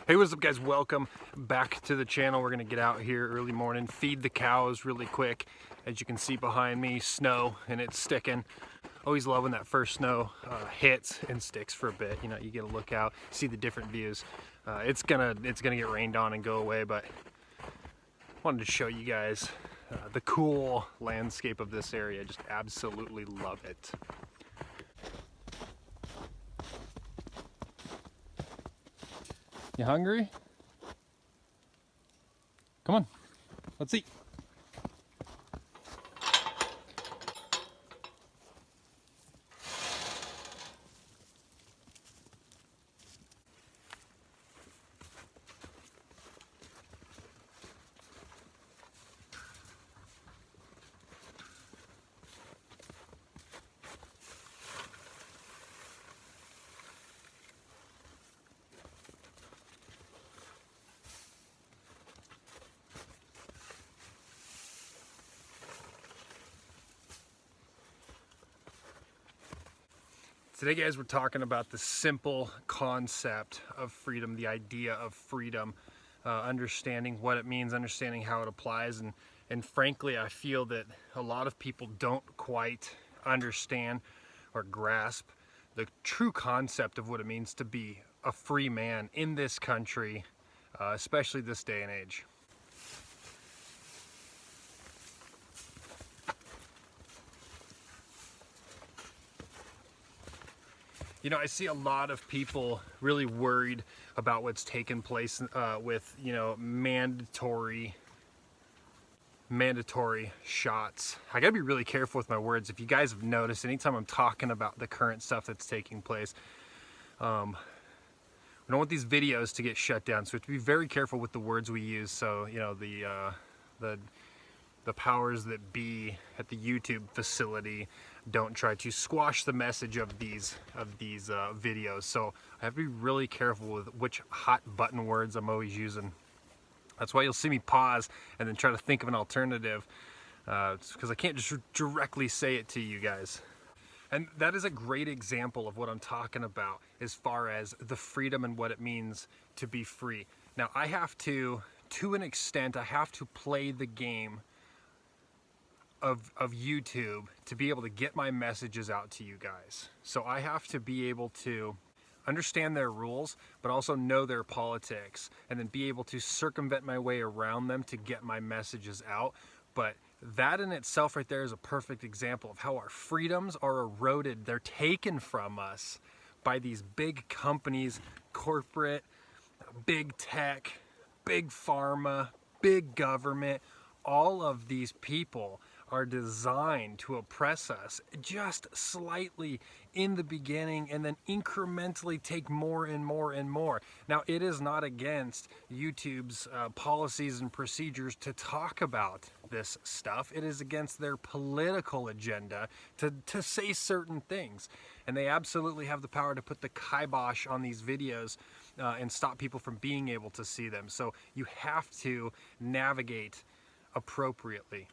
Hey, what's up guys? Welcome back to the channel. We're gonna get out here early morning, feed the cows really quick. As you can see behind me, snow and it's sticking. Always love when that first snow hits and sticks for a bit. You know, you get a look out, see the different views. It's gonna get rained on and go away, but wanted to show you guys the cool landscape of this area. Just absolutely love it. You hungry? Come on, let's eat. Today, guys, we're talking about the simple concept of freedom, the idea of freedom, understanding what it means, understanding how it applies, and frankly, I feel that a lot of people don't quite understand or grasp the true concept of what it means to be a free man in this country, especially this day and age. You know, I see a lot of people really worried about what's taken place with, you know, mandatory shots. I gotta be really careful with my words. If you guys have noticed, anytime I'm talking about the current stuff that's taking place, we don't want these videos to get shut down. So we have to be very careful with the words we use. So, you know, the powers that be at the YouTube facility don't try to squash the message of these videos. So I have to be really careful with which hot button words I'm always using. That's why you'll see me pause and then try to think of an alternative, because I can't just directly say it to you guys. And that is a great example of what I'm talking about as far as the freedom and what it means to be free. Now I have to an extent, I have to play the game of YouTube to be able to get my messages out to you guys. So I have to be able to understand their rules, but also know their politics, and then be able to circumvent my way around them to get my messages out. But that in itself right there is a perfect example of how our freedoms are eroded. They're taken from us by these big companies, corporate, big tech, big pharma, big government. All of these people are designed to oppress us just slightly in the beginning and then incrementally take more and more and more. Now, it is not against YouTube's policies and procedures to talk about this stuff. It is against their political agenda to say certain things. And they absolutely have the power to put the kibosh on these videos and stop people from being able to see them. So you have to navigate appropriately.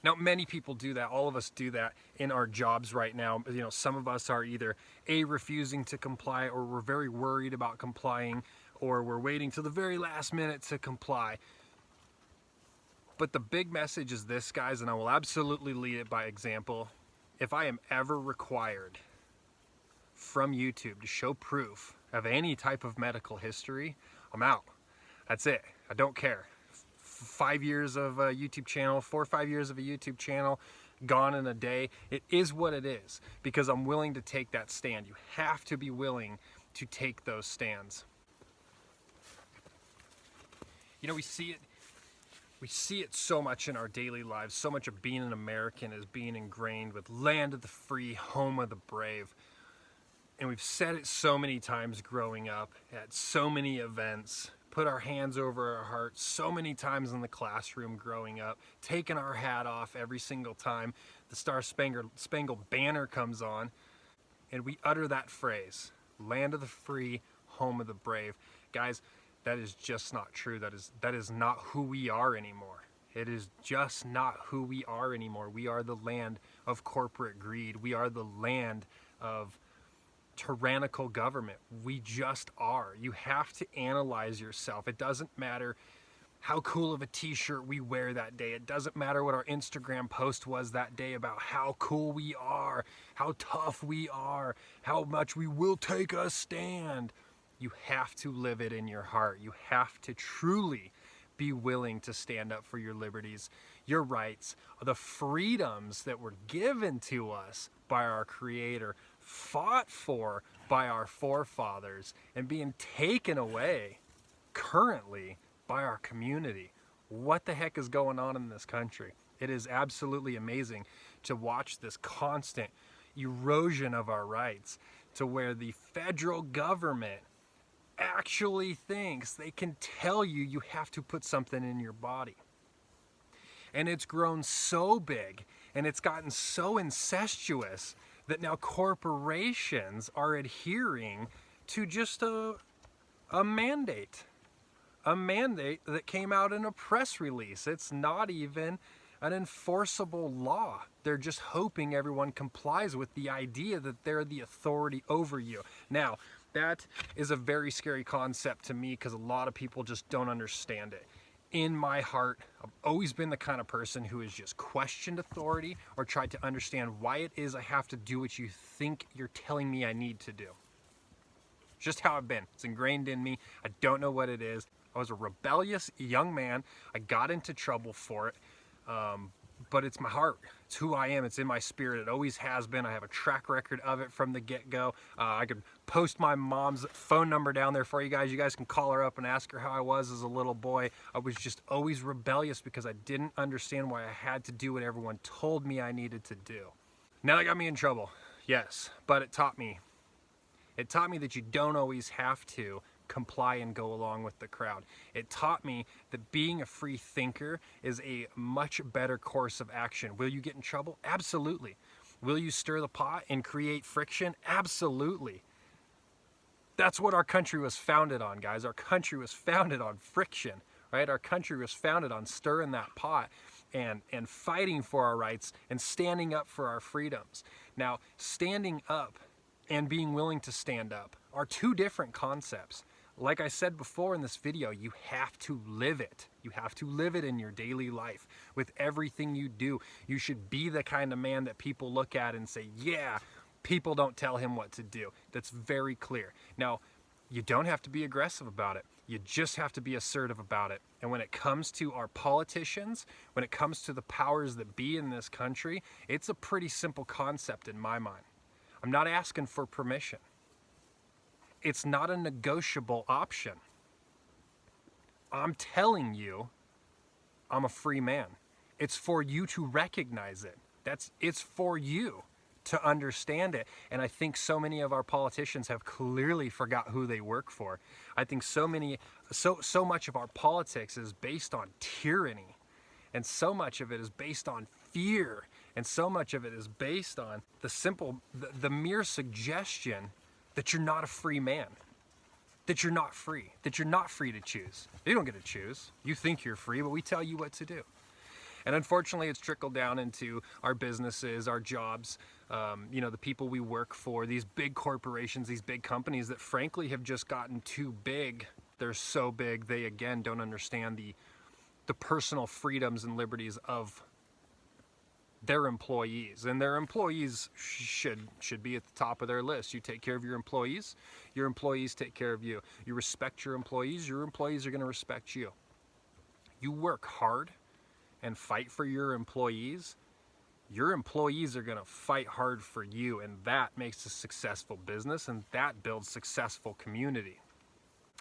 Now, many people do that. All of us do that in our jobs right now. You know, some of us are either refusing to comply, or we're very worried about complying, or we're waiting till the very last minute to comply. But the big message is this, guys, and I will absolutely lead it by example. If I am ever required from YouTube to show proof of any type of medical history, I'm out. That's it. I don't care. 5 years of a YouTube channel, 4 or 5 years of a YouTube channel, gone in a day. It is what it is, because I'm willing to take that stand. You have to be willing to take those stands. You know, we see it so much in our daily lives. So much of being an American is being ingrained with land of the free, home of the brave. And we've said it so many times growing up at so many events, put our hands over our hearts so many times in the classroom growing up, taking our hat off every single time the Star-Spangled Banner comes on, and we utter that phrase, land of the free, home of the brave. Guys, that is just not true. That is not who we are anymore. It is just not who we are anymore. We are the land of corporate greed. We are the land of tyrannical government. We just are. You have to analyze yourself. It doesn't matter how cool of a t-shirt we wear that day. It doesn't matter what our Instagram post was that day about how cool we are, how tough we are, how much we will take a stand. You have to live it in your heart. You have to truly be willing to stand up for your liberties, your rights, the freedoms that were given to us by our Creator, fought for by our forefathers, and being taken away currently by our community. What the heck is going on in this country? It is absolutely amazing to watch this constant erosion of our rights, to where the federal government actually thinks they can tell you you have to put something in your body. And it's grown so big and it's gotten so incestuous that now corporations are adhering to just a mandate. A mandate that came out in a press release. It's not even an enforceable law. They're just hoping everyone complies with the idea that they're the authority over you. Now, that is a very scary concept to me because a lot of people just don't understand it. In my heart, I've always been the kind of person who has just questioned authority or tried to understand why it is I have to do what you think you're telling me I need to do. Just how I've been. It's ingrained in me. I don't know what it is. I was a rebellious young man. I got into trouble for it. But it's my heart. It's who I am. It's in my spirit. It always has been. I have a track record of it from the get-go. I could post my mom's phone number down there for you guys. You guys can call her up and ask her how I was as a little boy. I was just always rebellious because I didn't understand why I had to do what everyone told me I needed to do. Now that got me in trouble, yes, but it taught me. It taught me that you don't always have to comply and go along with the crowd. It taught me that being a free thinker is a much better course of action. Will you get in trouble? Absolutely. Will you stir the pot and create friction? Absolutely. That's what our country was founded on, guys. Our country was founded on friction, right? Our country was founded on stirring that pot and fighting for our rights and standing up for our freedoms. Now, standing up and being willing to stand up are two different concepts. Like I said before in this video, you have to live it. You have to live it in your daily life. With everything you do, you should be the kind of man that people look at and say, yeah, people don't tell him what to do. That's very clear. Now, you don't have to be aggressive about it. You just have to be assertive about it. And when it comes to our politicians, when it comes to the powers that be in this country, it's a pretty simple concept in my mind. I'm not asking for permission. It's not a negotiable option. I'm telling you, I'm a free man. It's for you to recognize it. It's for you to understand it. And I think so many of our politicians have clearly forgot who they work for. I think so much of our politics is based on tyranny. And so much of it is based on fear. And so much of it is based on the mere suggestion that you're not a free man, that you're not free to choose. You don't get to choose. You think you're free, but we tell you what to do. And unfortunately, it's trickled down into our businesses, our jobs, the people we work for, these big corporations, these big companies that frankly have just gotten too big. They're so big, they again don't understand the personal freedoms and liberties of their employees, and their employees should be at the top of their list. You take care of your employees take care of you. You respect your employees are going to respect you. You work hard and fight for your employees are going to fight hard for you, and that makes a successful business, and that builds successful community.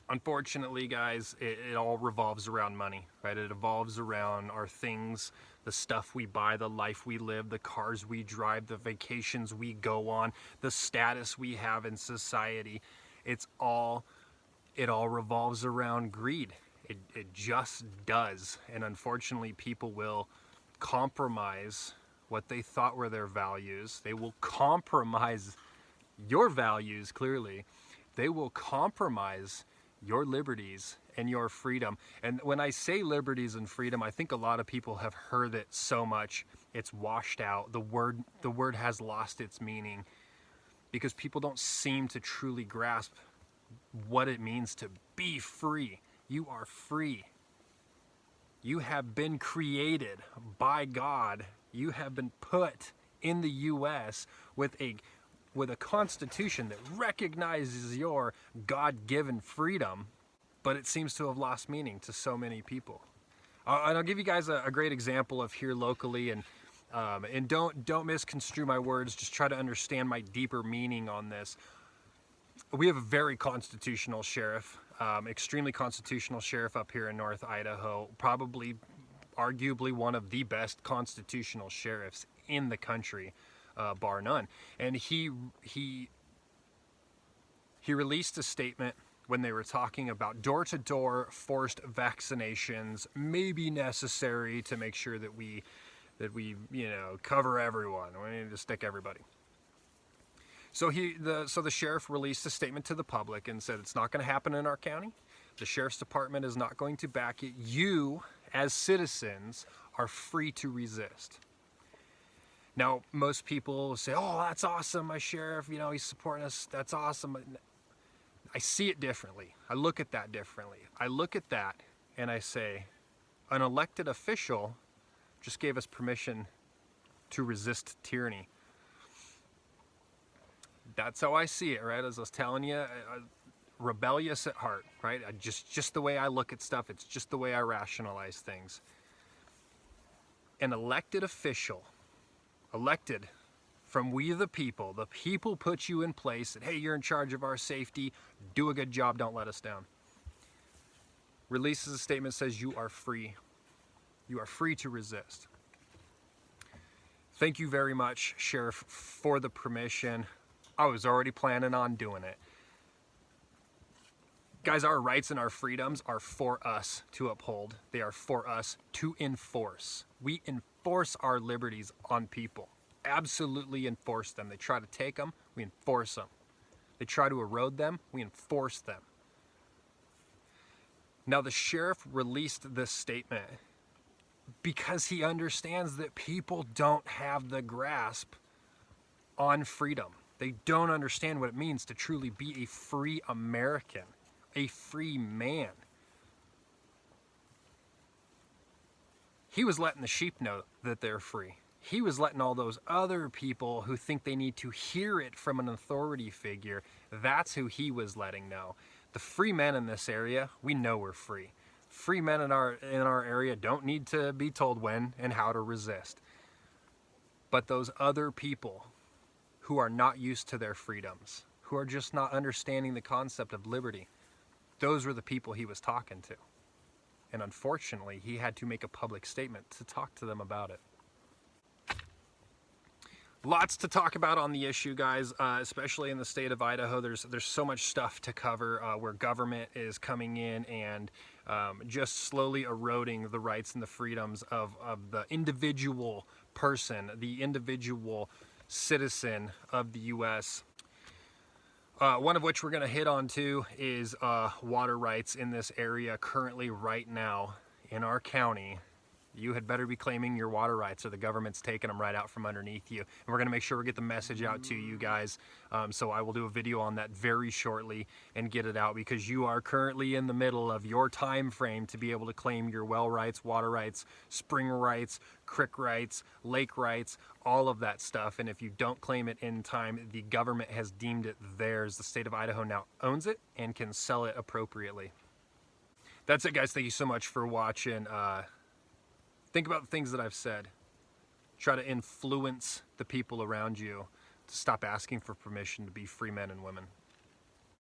Unfortunately, guys, it all revolves around money, right? It evolves around our things, the stuff we buy, the life we live, the cars we drive, the vacations we go on, the status we have in society. It all revolves around greed. It just does. And unfortunately, people will compromise what they thought were their values. They will compromise your values, clearly. They will compromise your liberties and your freedom. And when I say liberties and freedom, I think a lot of people have heard it so much it's washed out. The word has lost its meaning. because people don't seem to truly grasp what it means to be free. You are free. You have been created by God. You have been put in the U.S. with a constitution that recognizes your God-given freedom, but it seems to have lost meaning to so many people. And I'll give you guys a great example of here locally, and don't misconstrue my words. Just try to understand my deeper meaning on this. We have a very constitutional sheriff, extremely constitutional sheriff up here in North Idaho, probably arguably one of the best constitutional sheriffs in the country, bar none. And he released a statement when they were talking about door-to-door forced vaccinations may be necessary to make sure that we cover everyone. We need to stick everybody. So the sheriff released a statement to the public and said it's not going to happen in our county. The sheriff's department is not going to back it. You, as citizens, are free to resist. Now, most people say, "Oh, that's awesome, my sheriff. He's supporting us. That's awesome." I see it differently. I look at that differently. I look at that and I say, an elected official just gave us permission to resist tyranny. That's how I see it, right? As I was telling you, rebellious at heart, right? Just the way I look at stuff, it's just the way I rationalize things. An elected official, elected from we the people put you in place, and hey, you're in charge of our safety, do a good job, don't let us down. Releases a statement, says you are free. You are free to resist. Thank you very much, Sheriff, for the permission. I was already planning on doing it. Guys, our rights and our freedoms are for us to uphold. They are for us to enforce. We enforce our liberties on people. Absolutely enforce them. They try to take them, we enforce them. They try to erode them, we enforce them. Now, the sheriff released this statement because he understands that people don't have the grasp on freedom. They don't understand what it means to truly be a free American, a free man. He was letting the sheep know that they're free. He was letting all those other people who think they need to hear it from an authority figure, that's who he was letting know. The free men in this area, we know we're free. Free men in our area don't need to be told when and how to resist. But those other people who are not used to their freedoms, who are just not understanding the concept of liberty, those were the people he was talking to. And unfortunately, he had to make a public statement to talk to them about it. Lots to talk about on the issue, guys, especially in the state of Idaho. There's so much stuff to cover where government is coming in and just slowly eroding the rights and the freedoms of the individual person, the individual citizen of the U.S. One of which we're going to hit on too is water rights in this area currently right now in our county. You had better be claiming your water rights or the government's taking them right out from underneath you. And we're going to make sure we get the message out to you guys. So I will do a video on that very shortly and get it out, because you are currently in the middle of your time frame to be able to claim your well rights, water rights, spring rights, creek rights, lake rights, all of that stuff. And if you don't claim it in time, the government has deemed it theirs. The state of Idaho now owns it and can sell it appropriately. That's it, guys. Thank you so much for watching. Think about the things that I've said. Try to influence the people around you to stop asking for permission to be free men and women.